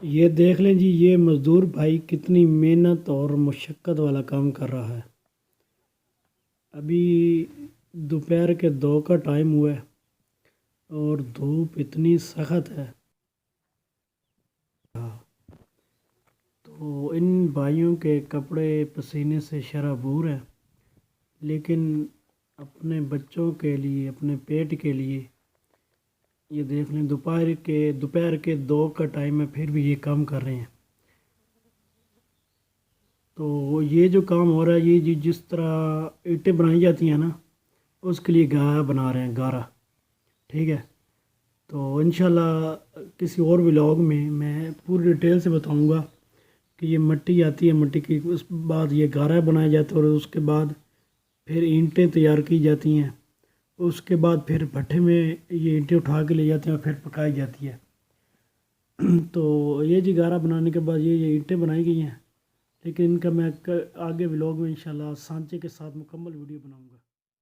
یہ دیکھ لیں جی، یہ مزدور بھائی کتنی محنت اور مشقت والا کام کر رہا ہے۔ ابھی دوپہر کے 2 کا ٹائم ہوا ہے اور دھوپ اتنی سخت ہے۔ تو ان بھائیوں کے کپڑے پسینے سے شرابور ہیں، لیکن اپنے بچوں کے لیے، اپنے پیٹ کے لیے، یہ دیکھ لیں دوپہر کے 2 کا ٹائم ہے، پھر بھی یہ کام کر رہے ہیں۔ تو یہ جو کام ہو رہا ہے، یہ جس طرح اینٹیں بنائی جاتی ہیں نا، اس کے لیے گارا بنا رہے ہیں، گارا، ٹھیک ہے۔ تو انشاءاللہ کسی اور ولاگ میں پوری ڈیٹیل سے بتاؤں گا کہ یہ مٹی آتی ہے، مٹی کی اس بعد یہ گارا بنایا جاتا ہے، اور اس کے بعد پھر اینٹیں تیار کی جاتی ہیں، اس کے بعد پھر بھٹے میں یہ اینٹیں اٹھا کے لے جاتے ہیں اور پھر پکائی جاتی ہے۔ تو یہ جی گارا بنانے کے بعد یہ اینٹیں بنائی گئی ہیں، لیکن ان کا میں آگے ولاگ میں انشاءاللہ سانچے کے ساتھ مکمل ویڈیو بناؤں گا۔